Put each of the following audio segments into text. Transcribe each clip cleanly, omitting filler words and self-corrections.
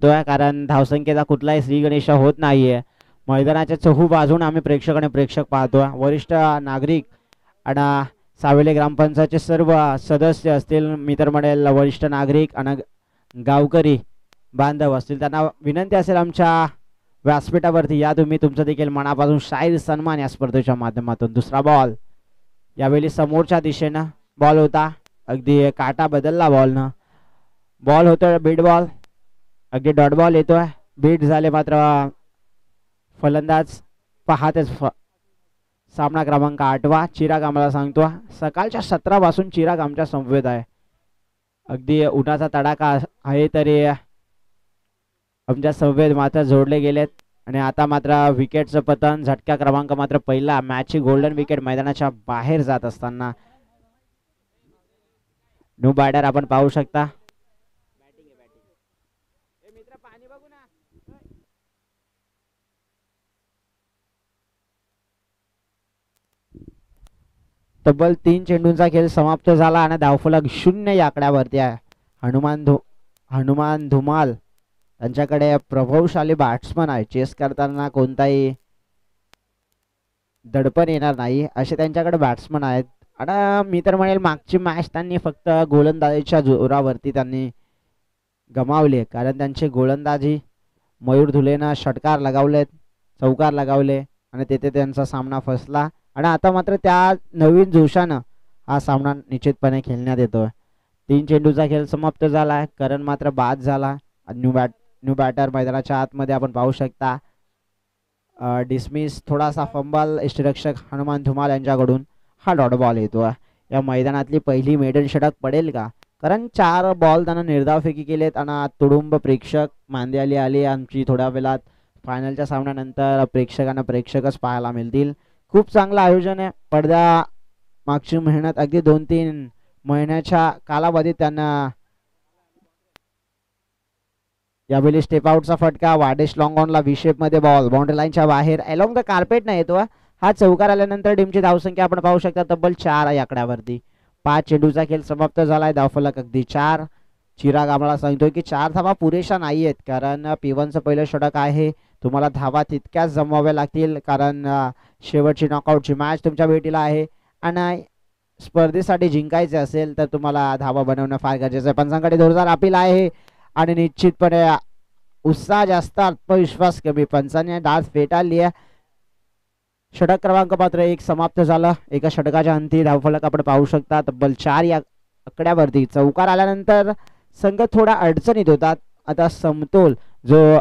तो आहे, कारण धावसंख्येचा कुठलाही श्रीगणेश होत नाहीये. मैदानाच्या चहू बाजून आम्ही प्रेक्षक आणि प्रेक्षक पाहतोय. वरिष्ठ नागरिक आणि सावेले ग्रामपंचायतचे सर्व सदस्य असतील, मित्रमंडळ, वरिष्ठ नागरिक आणि गावकरी बांधव असतील, त्यांना विनंती असेल आमच्या व्यासपीठावरती या तुम्ही. तुमचं देखील मनापासून शाहीर सन्मान या स्पर्धेच्या माध्यमातून. दुसरा बॉल यावेळी समोरच्या दिशेनं बॉल होता, अगदी काटा बदलला बॉलनं. बॉल होतोय बीट बॉल, अगदी डॉट बॉल येतोय. बीट झाले मात्र फलंदाज पाहतेच. सामना क्रमांक 8वा चिराग आम्हाला सांगतो सकाळच्या 17 पासून चिराग आमच्या समवेत आहे. अगदी उन्हाचा तडाखा आहे तरी आमच्या समवेत मात्र जोडले गेलेत. आणि आता मात्र विकेटचं पतन, झटका क्रमांक मात्र पहिला. मॅचची गोल्डन विकेट मैदानाच्या बाहेर जात असताना न्यू बॅटर आपण पाहू शकता. तब्बल 3 चेंडूंचा खेळ समाप्त झाला आणि धावफलक 0 या आकड्यावरती आहे. हनुमान धुमाल त्यांच्याकडे प्रभावशाली बॅट्समन आहे. चेस करताना कोणताही दडपण येणार नाही असे त्यांच्याकडे बॅट्समन आहेत. आणि मी तर म्हणेल मागची मॅच त्यांनी फक्त गोलंदाजीच्या जोरावरती त्यांनी गमावली, कारण त्यांचे गोलंदाजी मयूर धुलेनं षटकार लगावलेत, चौकार लगावले आणि तेथे त्यांचा सामना फसला. आणि आता मात्र त्या नवीन जोशानं हा सामना निश्चितपणे खेळण्यात येतोय. 3 चेंडूचा खेळ समाप्त झाला आहे. करण मात्र बाद झाला. न्यू बॅटर मैदानाच्या आतमध्ये आपण पाहू शकता. डिसमिस, थोडासा फंबल यष्टिरक्षक हनुमान धुमाल यांच्याकडून. हा डॉट बॉल येतो. या मैदानातली पहिली मेडन षटक पडेल का? कारण 4 बॉल त्यांना निर्धावफेकी केलेत आणि तुडुंब प्रेक्षक मांदियाली आली आमची. थोड्या वेळात फायनलच्या सामन्यानंतर प्रेक्षकांना प्रेक्षकच पाहायला मिळतील. खूप चांगलं आयोजन आहे. पडद्या मागची मेहनत अगदी 2-3 महिन्याच्या कालावधीत त्यांना. यावेळी स्टेप आउटचा फटका, वाडेश लॉंग ऑनला व्ही शेप मध्ये बॉल बाउंड्री लाईनच्या बाहेर अलोंग द कार्पेट नाही येतो. हा चौकार आल्यानंतर टीमची धावसंख्या आपण पाहू शकता तब्बल 4 या आकड्यावरती. 5 चेंडूचा खेळ समाप्त झालाय. धावफलक अगदी 4. चिराग आम्हाला सांगतोय की 4 धावा पुरेशा नाहीयेत, कारण P1चं पहिलं षटक आहे. तुम्हाला धावा तितक्याच जमवाव्या लागतील, कारण शेवटची नॉकआउटची मॅच तुमच्या भेटीला आहे आणि स्पर्धेसाठी जिंकायचे असेल तर तुम्हाला धावा बनवणं फार गरजेचं आहे. पंचांकडे जोरदार अपील आहे आणि निश्चितपणे उत्साह जास्त, आत्मविश्वास कमी. पंचांनी डास फेटाळली आहे. षटक क्रमांक मात्र 1 समाप्त झालं. एका षटकाच्या अंती धावफलक आपण पाहू शकता तब्बल 4 या आकड्यावरती. चौकार आल्यानंतर संघ थोडा अडचणीत होतात. आता समतोल जो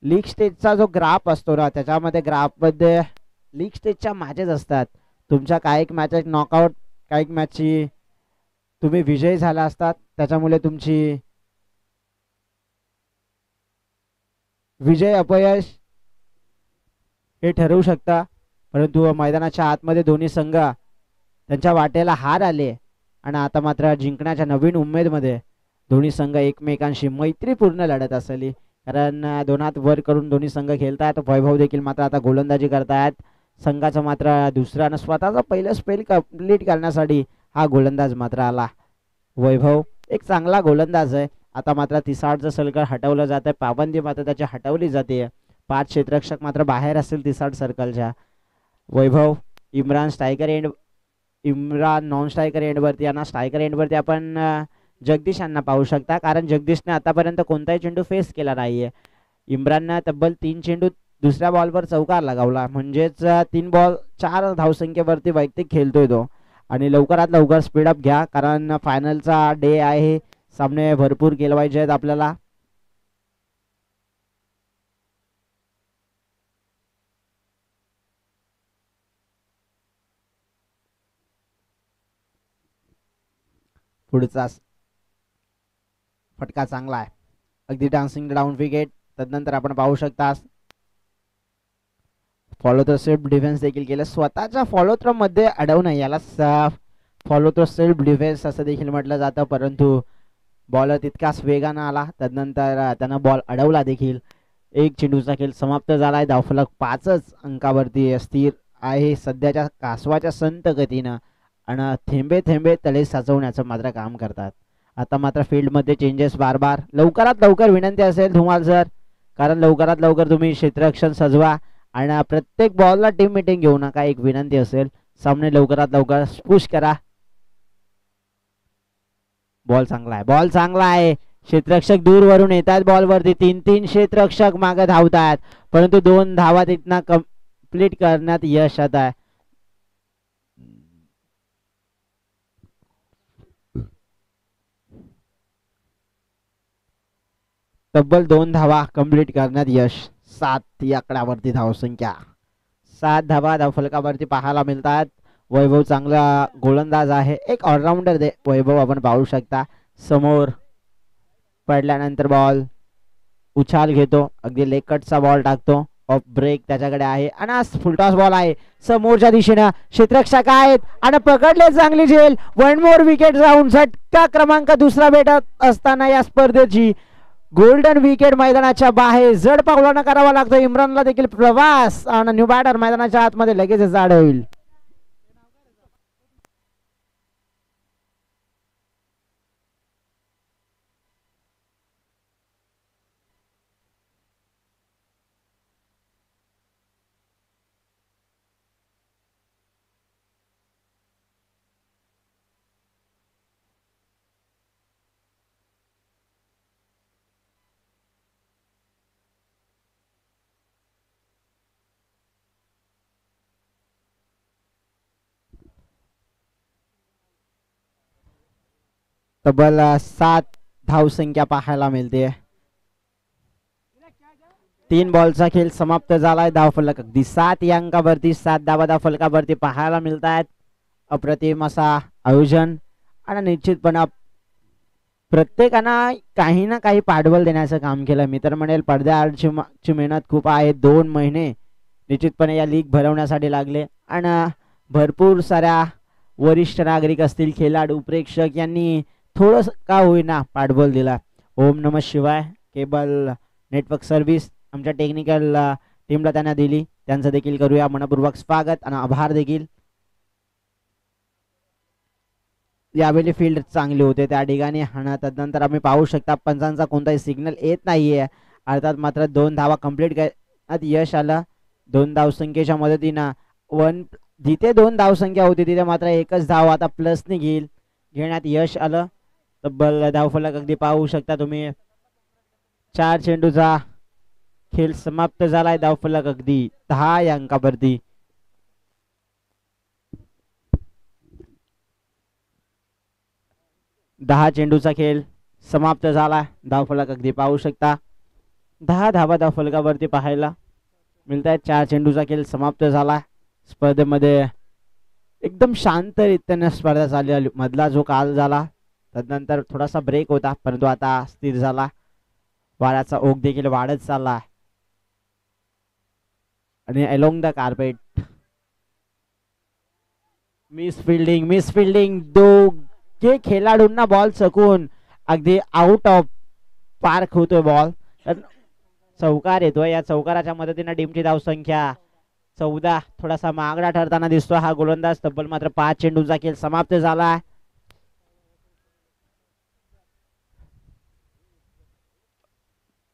लीग स्टेजचा जो ग्राफ असतो ना, त्याच्यामध्ये ग्राफमध्ये लीग स्टेजच्या मॅचेस असतात. तुमच्या काही मॅचेस नॉकआउट, काही मॅचची तुम्ही विजयी झाला असतात, त्याच्यामुळे तुमची विजय अपयश हे ठरवू शकता. परंतु मैदानाच्या आतमध्ये दोन्ही संघ त्यांच्या वाटेला हार आले आणि आता मात्र जिंकण्याच्या नवीन उमेदमध्ये दोन्ही संघ एकमेकांशी मैत्रीपूर्ण लढत असली, कारण 2 हात वर करून दोन्ही संघ खेळतात. वैभव देखील मात्र आता गोलंदाजी करतायत. संघाचं मात्र दुसऱ्यानं स्वतःचा पहिलं स्पेल कंप्लीट करण्यासाठी हा गोलंदाज मात्र आला. वैभव एक चांगला गोलंदाज आहे. आता मात्र 30चं सलकर हटवलं जातं. पाबंदी मात्र त्याची हटवली जाते. 5 क्षेत्ररक्षक मात्र बाहेर असतील 30 सर्कलच्या. Vaibhav, Imran striker end, Imran non striker एंडवरती आणि स्ट्रायकर एंडवरती आपण जगदीश यांना पाहू शकता, कारण जगदीशने आतापर्यंत कोणताही चेंडू फेस केला नाहीये. इम्राननं तब्बल 3 चेंडू दुसऱ्या बॉलवर चौकार लगावला, म्हणजेच 3 बॉल 4 धावसंख्येवरती वैयक्तिक खेळतोय तो. आणि लवकरात लवकर स्पीडअप घ्या, कारण फायनलचा डे आहे. सामने भरपूर केलवायचे आहेत आपल्याला. पुढचा फटका चांगला आहे, अगदी डान्सिंग डाऊन विकेट. तदनंतर आपण पाहू शकता फॉलो थ्रो सेल्फ डिफेन्स देखील केलं. स्वतःच्या फॉलो थ्रो मध्ये अडवणं याला फॉलो थ्रो सेल्फ डिफेन्स असं देखील म्हटलं जातं. परंतु बॉलर तितकाच वेगानं आला, तदनंतर त्यानं बॉल अडवला देखील. 1 चेंडूचा खेळ समाप्त झालाय. धावफलक 5च अंकावरती स्थिर आहे सध्याच्या कासवाच्या संत गतीनं आणि थेंबे थेंबे तळे साचवण्याचं मात्र काम करतात. आता मात्र फील्डमध्ये चेंजेस बार बार लवकरात लवकर विनंती असेल धुमाल सर, कारण लवकरात लवकर तुम्ही क्षेत्ररक्षण सजवा आणि प्रत्येक बॉलला टीम मीटिंग घेऊ नका, एक विनंती असेल. सामने लवकरात लवकर पुश करा. बॉल चांगला आहे, बॉल चांगला आहे. क्षेत्ररक्षक दूरवरून येतात बॉलवरती, 3-3 क्षेत्ररक्षक मागे धावतात, परंतु 2 धावा तिथनं कंप्लीट करण्यात यश येत आहे. तब्बल 2 धावा कंप्लीट करण्यात यश. 7 या आकड्यावरती धावसंख्या, 7 धावा धावफलकावरती पाहायला मिळतात. वैभव चांगला गोलंदाज आहे, एक ऑलराऊंडर दे वैभव आपण पाहू शकता. समोर पडल्यानंतर बॉल उछाल घेतो, अगदी लेग कटचा बॉल टाकतो. ऑफ ब्रेक त्याच्याकडे आहे आणि आज फुलटॉस बॉल आहे समोरच्या दिशेनं. क्षेत्ररक्षक आहेत आणि पकडले चांगली झेल. 1 मोर विकेट जाऊन झटका क्रमांक दुसरा भेटत असताना या स्पर्धेची गोल्डन विकेट मैदानाच्या बाहेर जड पावलानं करावा लागतो. इम्रानला देखील प्रवास आणि न्यू बॅटर मैदानाच्या आतमध्ये लगेच जाड होईल. तब्बल 7 धावसंख्या पाहायला मिळते. 3 बॉलचा खेळ समाप्त झालाय. धावफलक अगदी 7 या अंकावरती, 7 धावा धावफलकावरती पाहायला मिळत आहेत. अप्रतिम असा आयोजन आणि निश्चितपणे प्रत्येकानं काही ना काही पाठबळ देण्याचं काम केलं. मी तर म्हणेल पडद्याआडची मेहनत खूप आहे. 2 महिने निश्चितपणे या लीग भरवण्यासाठी लागले आणि भरपूर साऱ्या वरिष्ठ नागरिक असतील, खेळाडू, प्रेक्षक यांनी थोडंसं का होईना पाठबळ दिला. ओम नमः शिवाय केबल नेटवर्क सर्व्हिस आमच्या टेक्निकल टीमला त्यांना दिली, त्यांचं देखील करूया मनपूर्वक स्वागत आणि आभार देखील. यावेळी फील्ड चांगली होते त्या ठिकाणी आणि तदनंतर आम्ही पाहू शकता पंचांचा कोणताही सिग्नल येत नाहीये. अर्थात मात्र 2 धावा कंप्लीट करण्यात यश आलं. 2 धावसंख्येच्या मदतीनं जिथे 2 धावसंख्या होती तिथे मात्र एकच धाव आता प्लसने घेण्यात यश आलं. तब्बल धावफलक अगदी पाहू शकता तुम्ही. 4 चेंडूचा खेळ समाप्त झालाय. धावफलक अगदी 10 या अंकावरती. दहा चेंडूचा खेळ समाप्त झाला. धावफलक अगदी पाहू शकता. 10 धावा धावफलकावरती पाहायला मिळत आहेत. 4 चेंडूचा खेळ समाप्त झाला. स्पर्धेमध्ये एकदम शांत रीतीने स्पर्धा चालली. मधला जो काल झाला तदनंतर थोडासा ब्रेक होता, परंतु आता स्थिर झाला. वाऱ्याचा ओघ देखील वाढत चालला आणि along the carpet miss fielding दोघे खेळाडूंना बॉल चकून अगदी आउट ऑफ पार्क होतोय बॉल. चौकार येतोय. या चौकाराच्या मदतीने टीमची धावसंख्या 14 थोडासा महागडा ठरताना दिसतो हा गोलंदाज. तब्बल मात्र 5 चेंडूचा खेळ समाप्त झाला.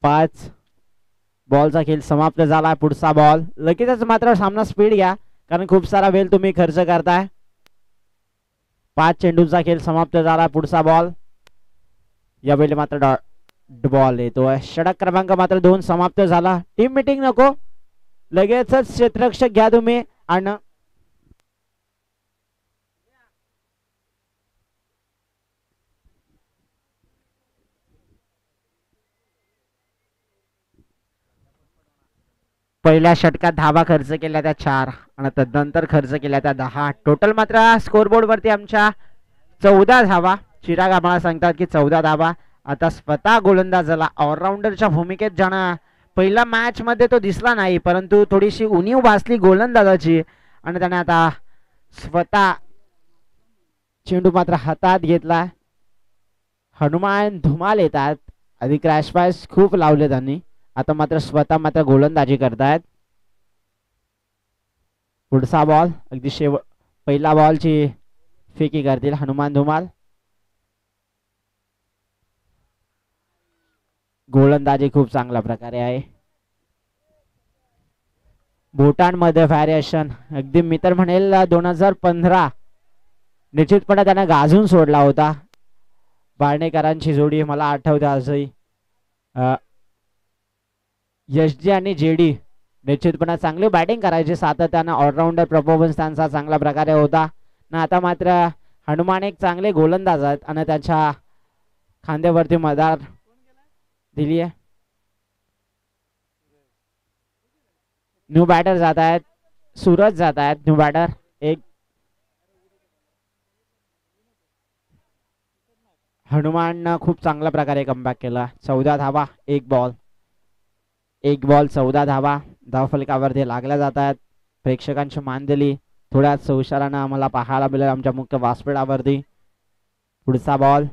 5 बॉलचा खेळ समाप्त झाला. पुढचा बॉल लगेचच मात्र सामना स्पीड घ्या, कारण खूप सारा वेळ तुम्ही खर्च करताय. 5 चेंडूचा खेळ समाप्त झाला. पुढचा बॉल यावेळी मात्र डॉट बॉल येतोय. षटक क्रमांक मात्र 2 समाप्त झाला. टीम मीटिंग नको, लगेचच क्षेत्ररक्षक घ्या तुम्ही. आणि पहिल्या षटकात धावा खर्च केल्या त्या 4 आणि तदनंतर खर्च केल्या त्या 10. टोटल मात्र स्कोरबोर्ड वरती आमच्या 14 धावा. चिराग आम्हाला सांगतात की 14 धावा. आता स्वतः गोलंदाजाला ऑलराऊंडरच्या भूमिकेत जाणं पहिल्या मॅच मध्ये तो दिसला नाही, परंतु थोडीशी उणीव भासली गोलंदाजाची आणि त्याने आता स्वतः चेंडू मात्र हातात घेतला. हनुमान धुमाल येतात. आधी क्रॅश पास खूप लावले त्यांनी, आता मात्र स्वतः मात्र गोलंदाजी करतायत. पुढचा बॉल अगदी पहिला बॉलची फेकी करतील हनुमान धुमाल. गोलंदाजी खूप चांगल्या प्रकारे आहे. भूटानमध्ये व्हॅरिएशन अगदी मी तर म्हणेल 2015 निश्चितपणे त्याने गाजून सोडला होता. बाळणेकरांची जोडी मला आठवते आजही. यशजी आणि जेडी निश्चितपणे चांगली बॅटिंग करायची सातत्यानं. ऑलराऊंडर परफॉर्मन्स त्यांचा चांगल्या प्रकारे होता ना. आता मात्र हनुमान एक चांगले गोलंदाज आहेत आणि त्याच्या खांद्यावरती मदार दिली आहे. न्यू बॅटर जात आहेत. सूरज जात आहेत न्यू बॅटर. एक हनुमान खूप चांगल्या प्रकारे कमबॅक केला. 14 धावा, एक बॉल 14 धावा धावफलकावरती लागल्या जात आहेत. प्रेक्षकांची मान दिली. थोड्याच हुशारानं आम्हाला पाहायला मिळेल आमच्या मुख्य व्यासपीठावरती. पुढचा बॉल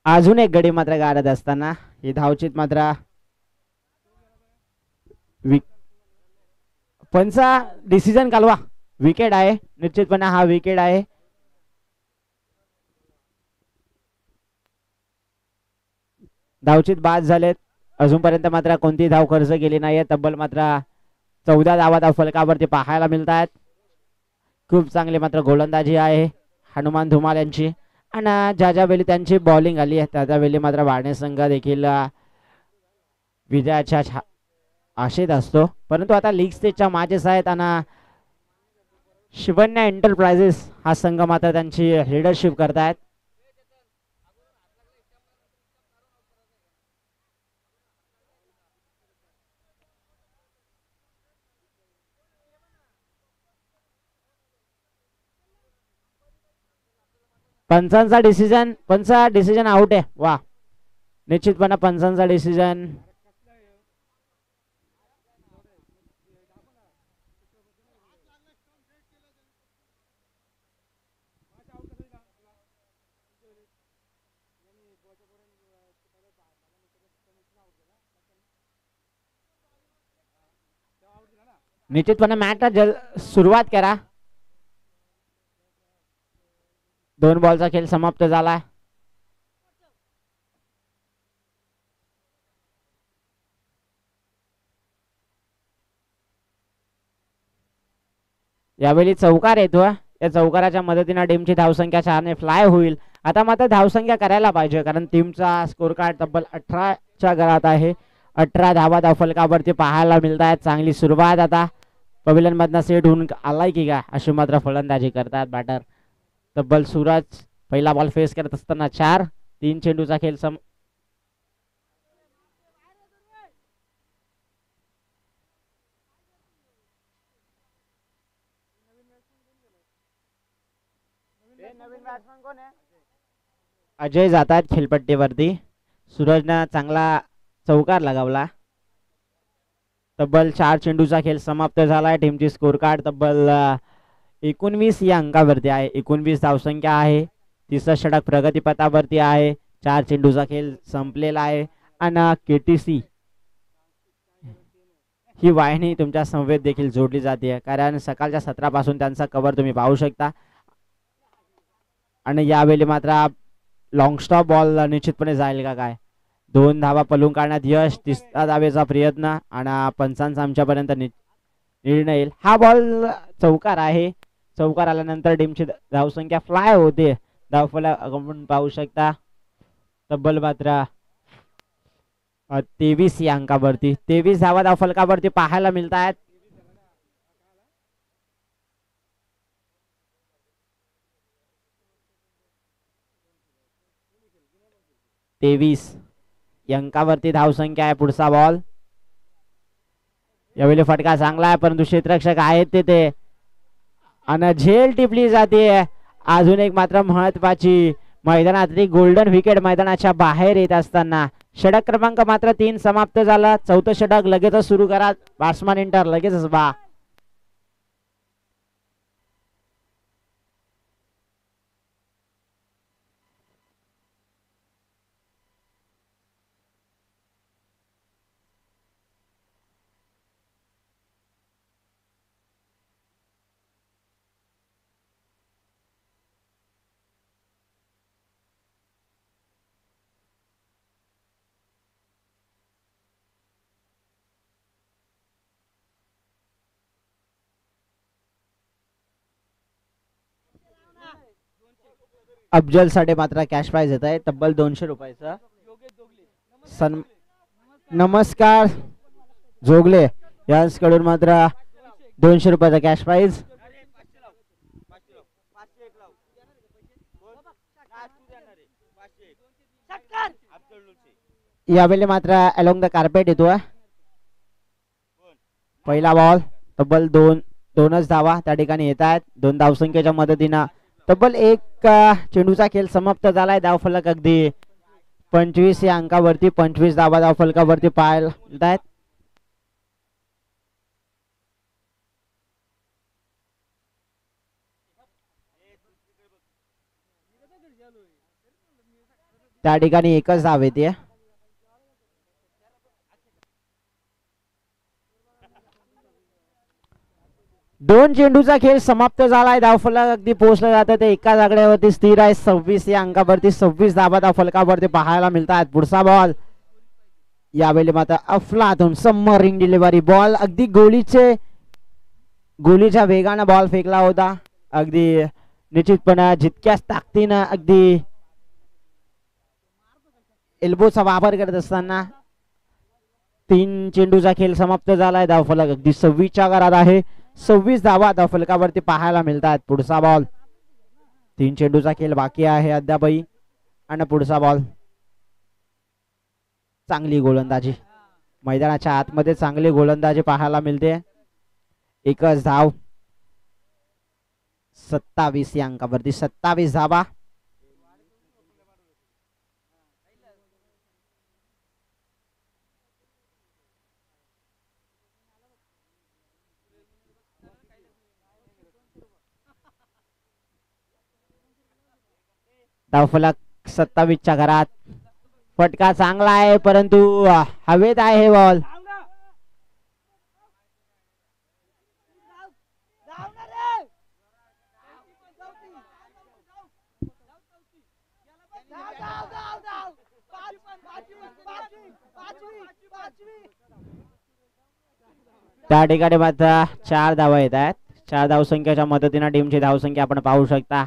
अजून एक गडी मात्र गाडत असताना ही धावचित मात्र पंचा डिसिजन कालवा. विकेट आहे निश्चितपणे, हा विकेट आहे. धावचित बाद झालेत. अजूनपर्यंत मात्र कोणती धाव खर्च केली नाहीये. तब्बल मात्र 14 धावा धाव फलकावरती पाहायला मिळत आहेत. खूप चांगली मात्र गोलंदाजी आहे हनुमान धुमाल यांची. आणि ज्या वेळी त्यांची बॉलिंग आली आहे त्यावेळी मात्र वाणे संघ देखील विजयाच्या आशेत असतो. परंतु आता लीग स्टेजच्या मॅचेस आहेत आणि शिवन्या एंटरप्राइजेस हा संघ मात्र त्यांची लीडरशिप करतायत. पंचांचा डिसिजन आउट आहे. वा, निश्चितपणे पंचांचा डिसिजन निश्चितपणे मॅच सुरुवात करा. 2 बॉलचा खेळ समाप्त झाला. यावेळी चौकार येतो. या चौकाराच्या मदतीने टीमची धावसंख्या 4 ने फ्लाय होईल. आता मात्र धावसंख्या करायला पाहिजे कारण टीमचा स्कोर कार्ड तब्बल 18च्या घरात आहे. 18 धावा धावफलकावरती पाहायला मिळत आहेत. चांगली सुरुवात आता पवेलियन मधनं सेट होऊन आलाय की काय अशी मात्र फलंदाजी करतात बॅटर. तब्बल सूरज पहिला बॉल फेस करत असताना 4. 3 चेंडूचा खेळ अजय जातात खेळपट्टीवरती. सूरजनं चांगला चौकार लगावला. तब्बल 4 चेंडूचा खेळ समाप्त झालाय. टीमची स्कोर कार्ड तब्बल 19 या अंकावरती आहे. 19 धावसंख्या आहे. तिसरं षटक प्रगतीपथावरती आहे. 4 चेंडूचा खेळ संपलेला आहे. आणि केटीसी ही वाहिनी तुमच्या समवेत देखील जोडली जाते कारण सकाळच्या सत्रापासून त्यांचा कव्हर तुम्ही पाहू शकता. आणि यावेळी मात्र लॉंग स्टॉप बॉल निश्चितपणे जाईल का काय. 2 धावा पलून काढण्यात यश. 3रा धावेचा प्रयत्न आणि पंचांचा आमच्यापर्यंत निर्णय येईल. हा बॉल चौकार आहे. चौकार आल्यानंतर टीमची धावसंख्या फ्लाय होते. धावफलक आपण पाहू शकता तब्बल मात्र 23 या अंकावरती. 23 धावा धावफलकावरती पाहायला मिळत आहेत. अंकावरती धावसंख्या आहे. पुढचा बॉल. यावेळी फटका चांगला आहे परंतु क्षेत्ररक्षक आहेत तिथे आणि झेल टिपली जाते. अजून एक मात्र महत्वाची मैदानातली गोल्डन विकेट मैदानाच्या बाहेर येत असताना षटक क्रमांक मात्र 3 समाप्त झाला. 4थं षटक लगेचच सुरू करा. बॅट्समॅन एंटर लगेचच बा. अफजल साठी मात्र कॅश प्राइज येत आहे तब्बल 200 रुपयाचं. नमस्कार जोगले यांकडून मात्र 200 रुपयाचा कॅश प्राइज. यावेळी मात्र अलोंग द कार्पेट येतो. पहिला बॉल तब्बल दोनच धावा त्या ठिकाणी येत आहेत. 2 धावसंख्येच्या मदतीनं तब्बल एक चेंडूचा खेळ समाप्त झालाय. धावफलक अगदी 25 या अंकावरती 25 धावा धावफलकावरती पाहायला मिळत आहेत. त्या ठिकाणी एकच धाव येते. दोन चेंडूचा खेळ समाप्त झालाय. धावफलक अगदी पोहोचलं जातं ते एकाच आकड्यावरती स्थिर आहे. 26 या अंकावरती 26 धावा धावफलकावरती पाहायला मिळतात. पुढचा बॉल यावेळी मात्र अफलातून सबमरीन डिलिव्हरी बॉल अगदी गोलीच्या वेगानं बॉल फेकला होता. अगदी निश्चितपणे जितक्याच ताकदीनं अगदी एल्बोचा वापर करत असताना 3 चेंडूचा खेळ समाप्त झालाय. धावफलक अगदी 26 च्या घरात आहे. 26 धावा धावफलकावरती पाहायला मिळतात. पुढचा बॉल 3 चेंडूचा खेळ बाकी आहे अद्यापही आणि पुढचा बॉल चांगली गोलंदाजी मैदानाच्या आतमध्ये चांगली गोलंदाजी पाहायला मिळते. एकच धाव 27 या अंकावरती 27 धावा. धावफलक 27 च्या घरात. फटका चांगला आहे परंतु हवेत आहे हे बॉल. त्या ठिकाणी मात्र 4 धावा येत आहेत. 4 धावसंख्येच्या मदतीने टीमची धावसंख्या आपण पाहू शकता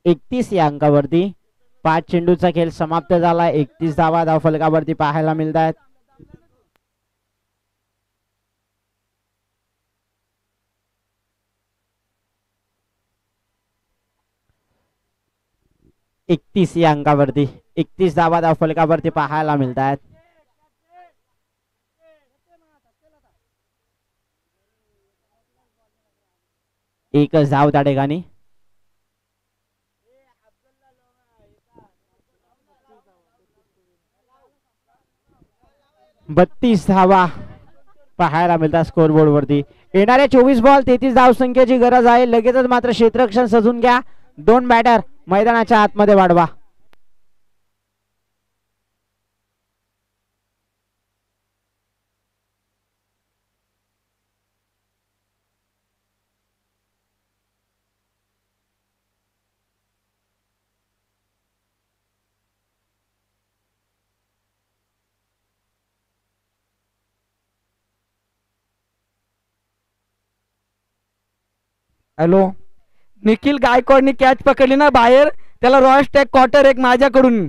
31 या अंकावरती. 5 चेंडूचा खेळ समाप्त झाला. 31 धावा धावफलकावरती पाहायला मिळतात. या अंकावरती 31 धावा धावफलकावरती पाहायला मिळतात. एकच धाव त्या ठिकाणी. 32 धावा पाहायला मिळतात स्कोरबोर्ड वरती. येणाऱ्या 24 बॉल 33 धावसंख्येची गरज आहे. लगेचच मात्र क्षेत्ररक्षण सजून घ्या. 2 बॅटर मैदानाच्या आतमध्ये वाढवा. हॅलो निखिल गायकवाडने कॅच पकडली ना बाहेर त्याला रॉयल स्टॅग क्वार्टर एक माझ्याकडून.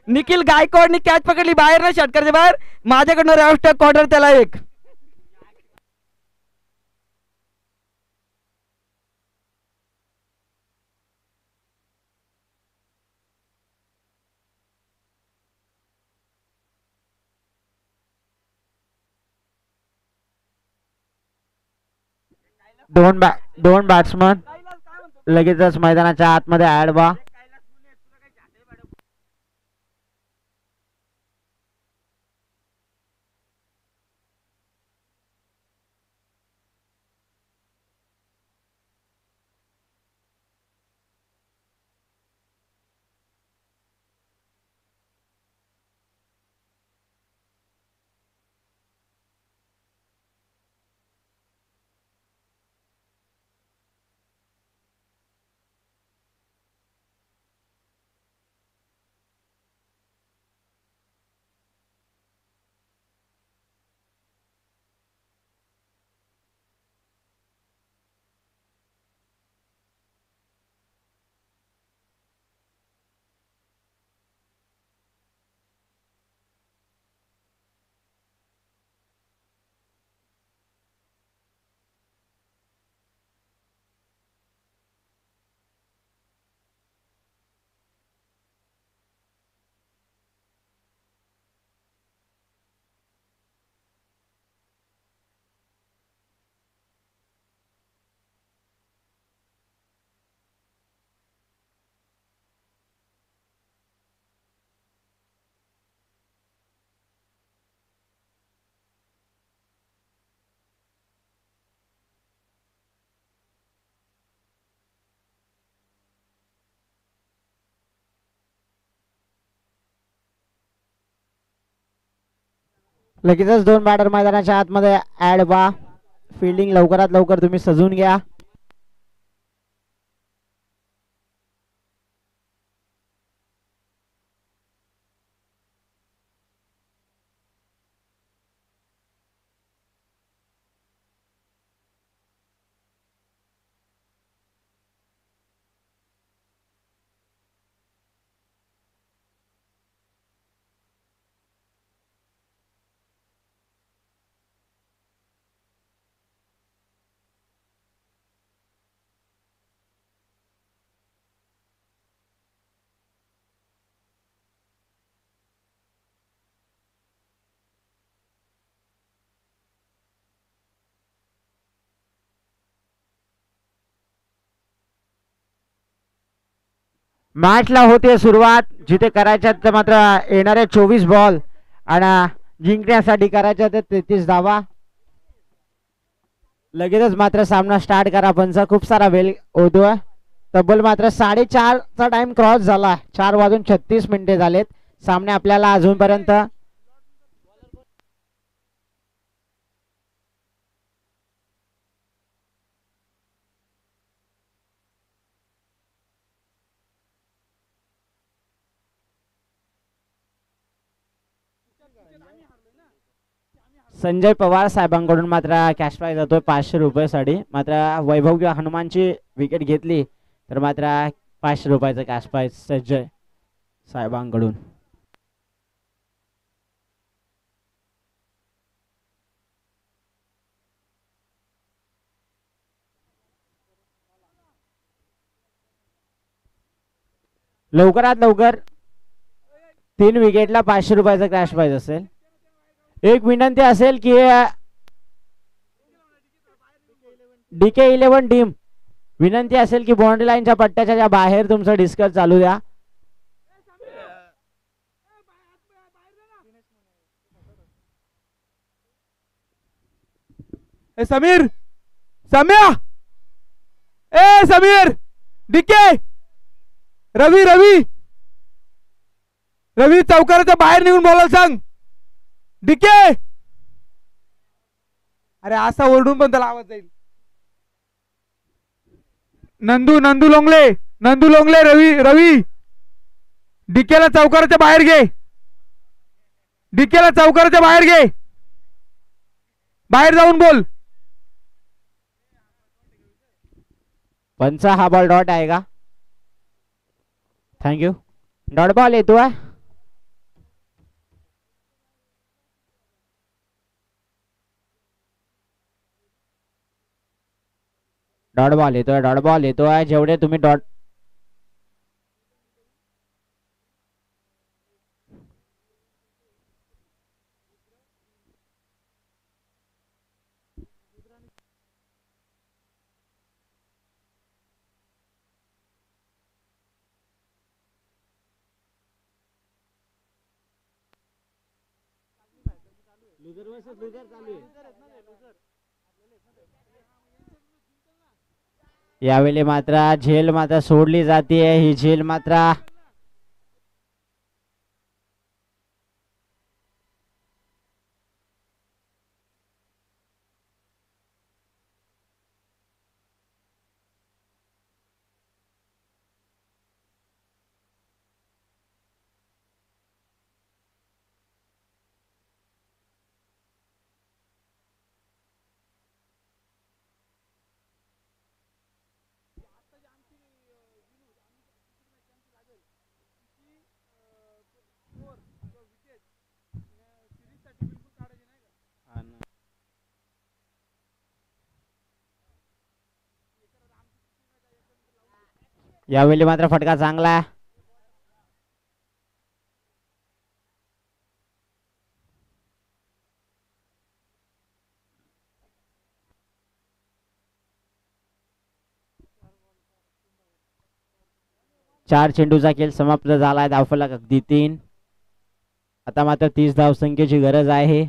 निखिल गायकवाडने कॅच पकडली बाहेर ना षटकाच्या बाहेर माझ्याकडून रॉयल स्टॅग क्वार्टर त्याला एक. दोन बॅट्समन लगेचच मैदानाच्या आतमध्ये ऍड व्हा. लगेचच 2 बॅटर मैदानाच्या आतमध्ये ऍड व्हा. फिल्डिंग लवकरात लवकर तुम्ही सजून घ्या. मॅचला होते सुरुवात. जिथे करायच्या तर मात्र येणारे 24 बॉल आणि जिंकण्यासाठी करायच्या तर 33 धावा. लगेचच मात्र सामना स्टार्ट करा. पंच खूप सारा वेळ होतोय. तब्बल मात्र 4:30चा टाइम क्रॉस झाला. 4:36 झालेत. सामने आपल्याला अजूनपर्यंत संजय पवार साहेबांकडून मात्र कॅश प्राईज जातोय 500 रुपयासाठी. मात्र वैभव किंवा हनुमानची विकेट घेतली तर मात्र 500 रुपयाचं कॅश प्राईज संजय साहेबांकडून. लवकरात लवकर 3 विकेटला 500 रुपयाचं कॅश प्राईज असेल. एक विनंती असेल की DK11 टीम विनंती असेल की बाउंड्री लाईनच्या पट्ट्याच्या बाहेर तुमचं डिस्कस चालू द्या. समीर सम्या ए समीर DK रवी रवी रवी चौकाराच्या बाहेर निघून बोलायला सांग. DK अरे असा ओरडून पण त्याला आवाज जाईल. नंदू नंदू लोंगले रवी रवी DK ला चौकाराच्या बाहेर घे. DK ला चौकाराच्या बाहेर घे. बाहेर जाऊन बोल. पंच हा बॉल डॉट आहे का? थँक्यू. डॉट बॉल येतोय. डॉट बॉल येतोय. जेवढे तुम्ही डॉट यावेळी मात्र झेल मात्र सोडली जाते. ही झेल मात्र यावेळी मात्र फटका चांगला. चार चेंडूचा खेळ समाप्त झालाय. धावफलक अगदी 3. आता मात्र 30 धावसंख्येची गरज आहे.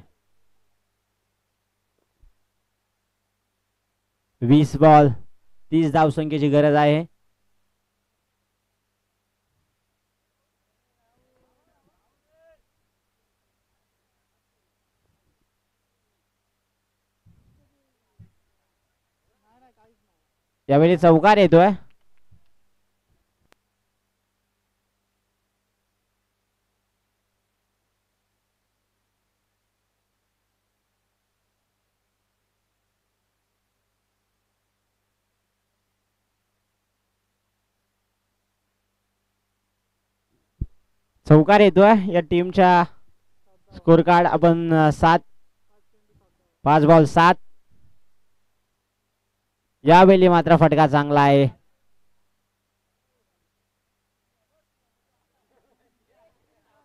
20 बॉल 30 धावसंख्येची गरज आहे. यावेळी चौकार येतोय. चौकार येतोय. या टीमच्या स्कोर कार्ड आपण 7, 5 बॉल 7. यावेळी मात्र फटका चांगला आहे.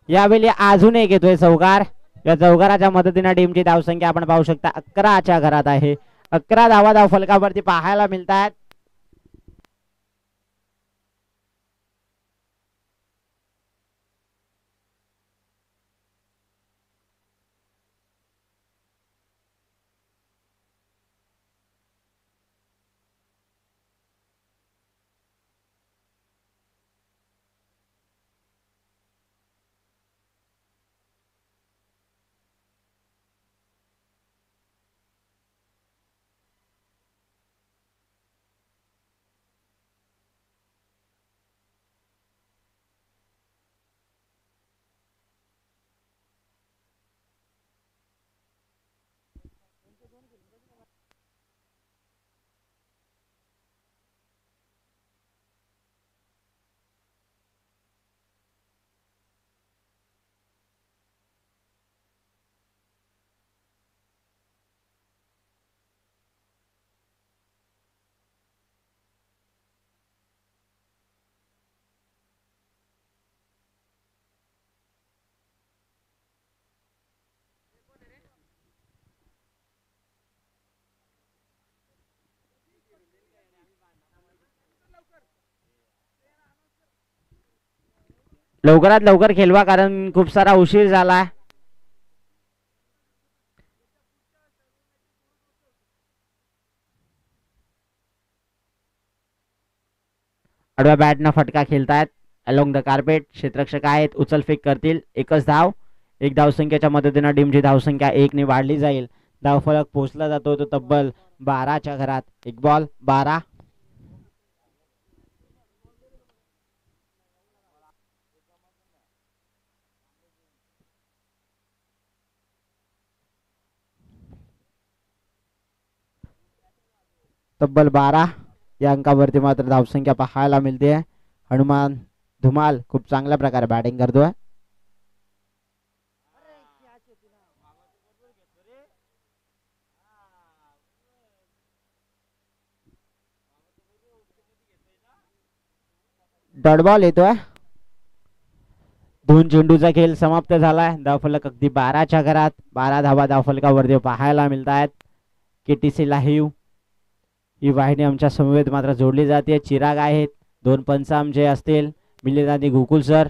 यावेळी अजून एक येतोय चौकार. या चौकाराच्या मदतीने टीमची धावसंख्या आपण पाहू शकता 11च्या घरात आहे. 11 धावा धाव फलकावरती पाहायला मिळतात. लवकरात लवकर खेळवा कारण खूप सारा उशीर झाला. आडव्या बॅटनं फटका खेळतायत अलोंग द कार्पेट. क्षेत्ररक्षक आहेत, उचलफेक करतील. एकच धाव. एक धावसंख्येच्या मदतीने टीमची धावसंख्या 1 ने वाढली जाईल. धावफलक पोहोचला जातो तो तब्बल 12च्या घरात. 1 बॉल 12. तब्बल 12 या अंकावरती मात्र धावसंख्या पाहायला मिळते. हनुमान धुमाल खूप चांगल्या प्रकारे बॅटिंग करतोय. डॉट बॉल येतोय. 2 चेंडूचा खेळ समाप्त झालाय. धावफलक अगदी 12च्या घरात. 12 धावा धावफलकावरती पाहायला मिळत आहेत. केटीसी लाईव्ह ही वाहिनी आमच्या समवेत मात्र जोडली जाते. चिराग आहेत, 2 पंच आमचे असतील, मिलिंद आणि गोकुल सर.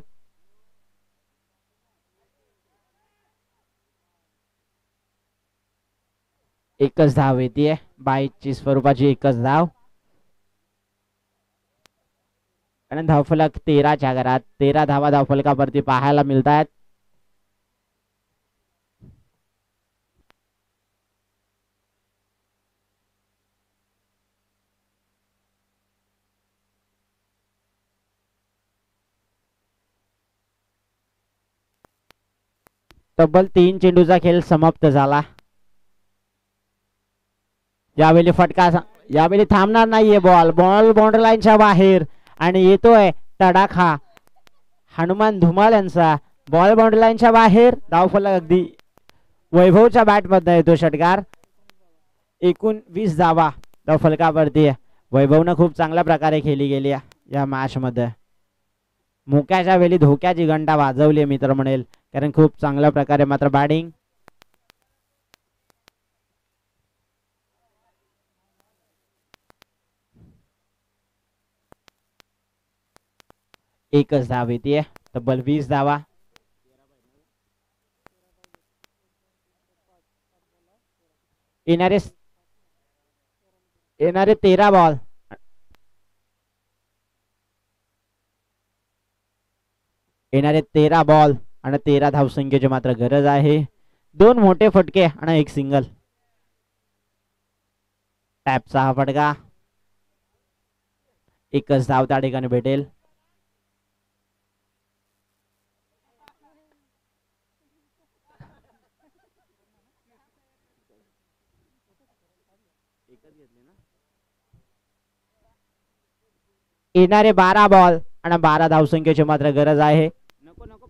एकच धाव येते. 22ची स्वरूपाची एकच धाव आणि धावफलक 13च्या घरात. 13 धावा धावफलकावरती पाहायला मिळत आहेत. तब्बल 3 चेंडूचा खेळ समाप्त झाला. यावेळी फटका, यावेळी थांबणार नाहीये. बॉल बाउंड्री लाईनच्या बाहेर आणि येतोय तडाखा हनुमान धुमाल यांचा. बॉल बाउंड्री लाईनच्या बाहेर. धावफलक अगदी वैभवच्या बॅट मधनं येतो षटकार. एकूण 20 धावा धावफलकावरती. वैभवनं खूप चांगल्या प्रकारे खेळली गेली या मॅच मध्ये. मुक्याच्या वेळी धोक्याची घंटा वाजवली मित्र म्हणेल, कारण खूप चांगल्या प्रकारे मात्र बॅटिंग. एकच धाव येते. तब्बल 20 धावा. येणारे 13 बॉल. येणारे 13 बॉल आणि 13 धावसंख्येची मात्र गरज आहे. 2 मोठे फटके आणि 1 सिंगल. टॅपचा हा फटका. एकच धाव त्या ठिकाणी भेटेल. येणारे 12 बॉल आणि 12 धावसंख्येची मात्र गरज आहे. नको नको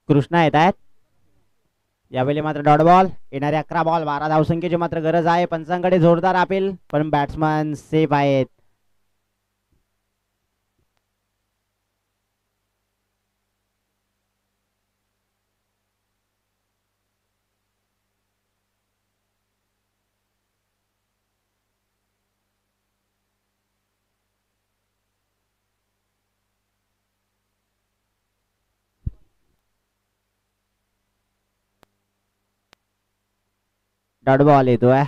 कृष्णा येत आहेत. यावेळी मात्र डॉट बॉल. येणारे 11 बॉल 12 धावसंख्येची मात्र गरज आहे. पंचांकडे जोरदार अपील पण बॅट्समन सेफ आहेत. डॉट बॉल येतोय.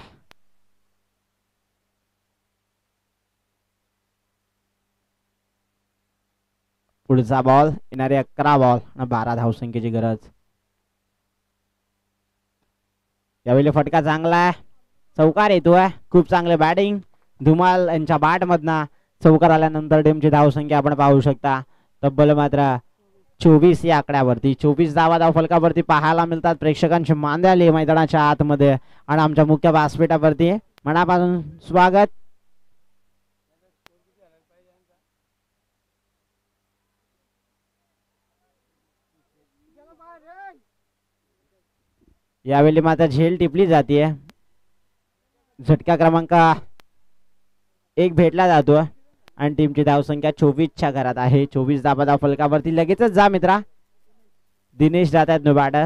पुढचा बॉल. येणारे 11 बॉल 12 धावसंख्येची गरज. यावेळी फटका चांगला आहे. चौकार येतोय. खूप चांगले बॅटिंग. धुमाल यांच्या बॅट मधना चौकार आल्यानंतर टीमची धावसंख्या आपण पाहू शकता तब्बल मात्र 24 या आकड्यावरती. 24 धावा फलकावरती पाहायला मिळतात. प्रेक्षकांची मान द्याली मैदानाच्या आतमध्ये आणि आमच्या मुख्य व्यासपीठावरती मनापासून स्वागत. यावेळी मात्र झेल टिपली जाते. झटका क्रमांक 1 भेटला जातो आणि टीमची धावसंख्या 24च्या घरात आहे. 24 धावा फलकावरती लगेचच जा मित्रा. दिनेश जात आहेत नो बॅटर.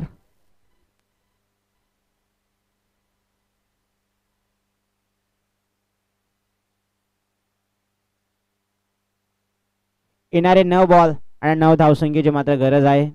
येणारे 9 बॉल आणि 9 धावसंख्येची मात्र गरज आहे.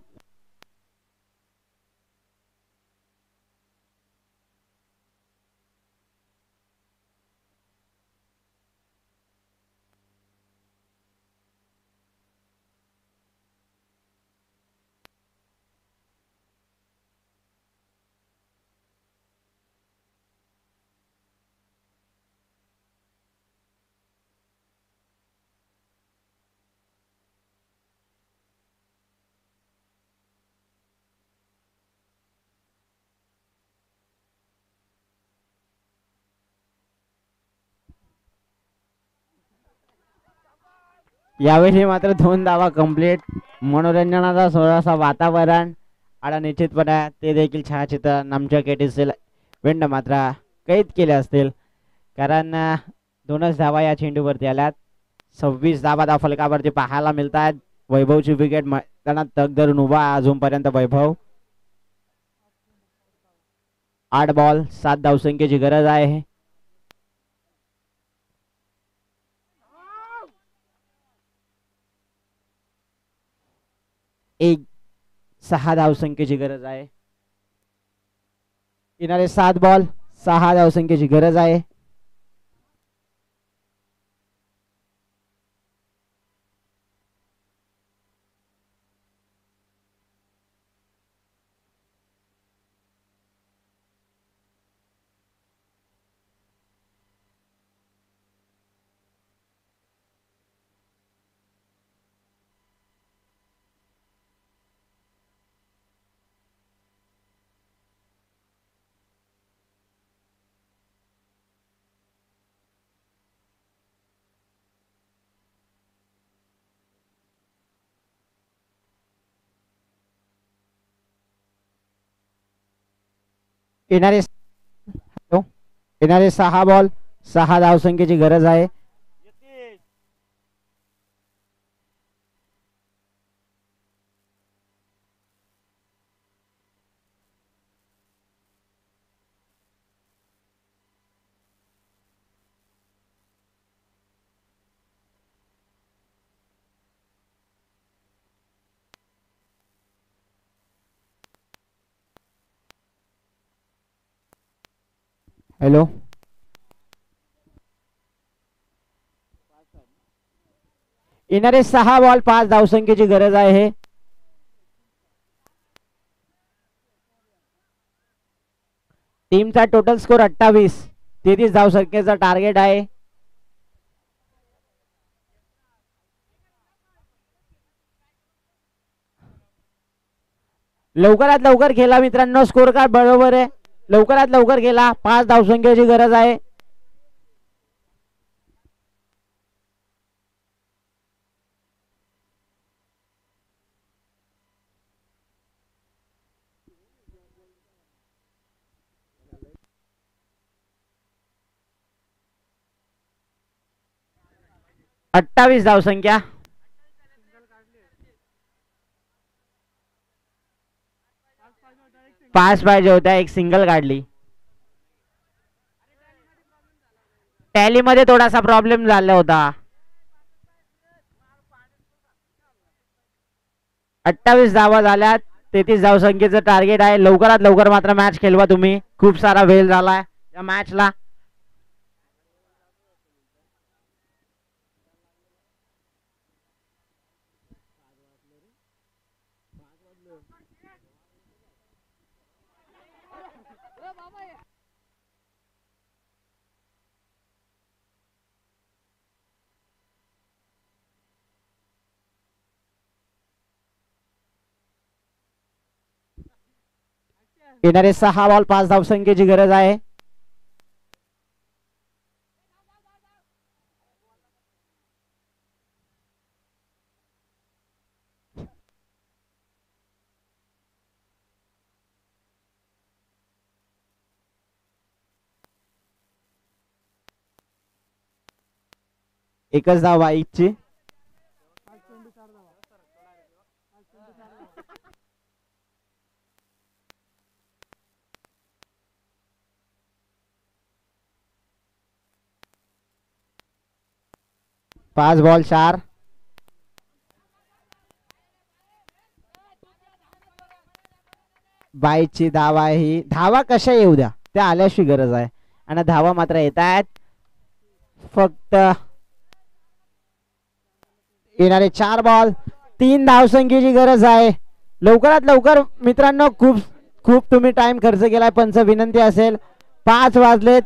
यावेळी मात्र 2 धावा कंप्लीट. मनोरंजनाचा थोडासा वातावरण आणि निश्चितपणे ते देखील छायाचित्र आमच्या केटीसील विंड मात्र कैद केले असतील कारण 2च धावा या चेंडूवरती आल्यात. 26 धावा धावफलकावरती पाहायला मिळतात. वैभवची विकेट मैदानात तग धरून उभा आहे अजूनपर्यंत वैभव. 8 बॉल 7 धावसंख्येची गरज आहे. एक 6 धावसंख्येची गरज आहे. येणारे 7 बॉल 6 धावसंख्येची गरज आहे. येणारे येणारे 6 बॉल 6 धावसंख्येची गरज आहे. हॅलो येणारे 6 बॉल 5 धावसंख्येची गरज आहे. टीमचा टोटल स्कोर 28. 33 धावसंख्येचा टार्गेट आहे. लवकरात लवकर खेळा मित्रांनो. स्कोर कार्ड बरोबर आहे. लवकरात लवकर खेळा. 5 धावसंख्येची गरज आहे. अठ्ठावीस धावसंख्या. पाच पाहिजे होत्या. एक सिंगल काढली. टॅली मध्ये थोडासा प्रॉब्लेम झाला होता. 28 धावा झाल्यात. 33 धावसंख्येचं टार्गेट आहे. लवकरात लवकर मात्र मॅच खेळवा तुम्ही. खूप सारा वेळ झालाय या मॅचला. येणारे 6 बॉल 5 धावसंख्येची गरज आहे. एकच धाव बाईकची. पाच बॉल 4. बाईची धावा आहे ही. धावा कशा येऊ द्या त्या आल्याशी गरज आहे. आणि धावा मात्र येत आहेत. फक्त येणारे 4 बॉल 3 धावसंख्येची गरज आहे. लवकरात लवकर मित्रांनो. खूप खूप तुम्ही टाइम खर्च केलाय. पंच विनंती असेल 5 वाजलेत.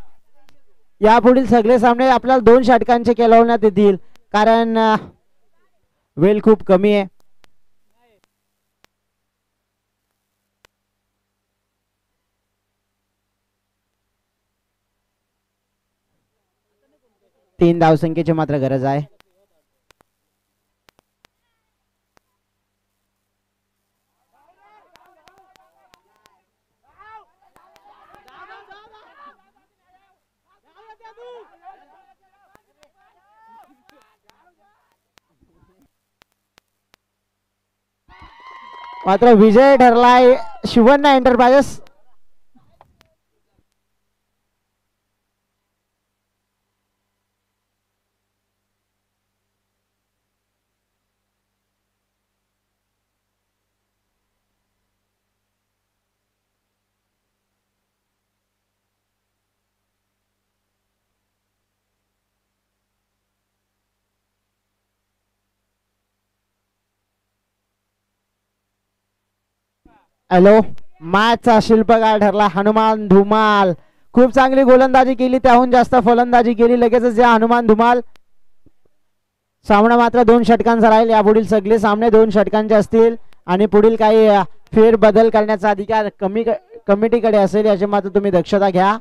यापुढील सगळे सामने आपल्याला 2 षटकांचे खेळवण्यात येतील कारण वेळ खूप कमी आहे. तीन धावसंख्येची मात्र गरज आहे. मात्र विजय ठरलाय शिवन्ना एंटरप्राइजेस. हॅलो, मॅचचा शिल्पकार ठरला हनुमान धुमाल. खूप चांगली गोलंदाजी केली, त्याहून जास्त फलंदाजी केली. लगेचच या हनुमान धुमाल. सामना मात्र 2 षटकांचा राहील. यापुढील सगळे सामने 2 षटकांचे असतील आणि पुढील काही फेरबदल करण्याचा अधिकार कमिटीकडे असेल, याची मात्र तुम्ही दक्षता घ्या.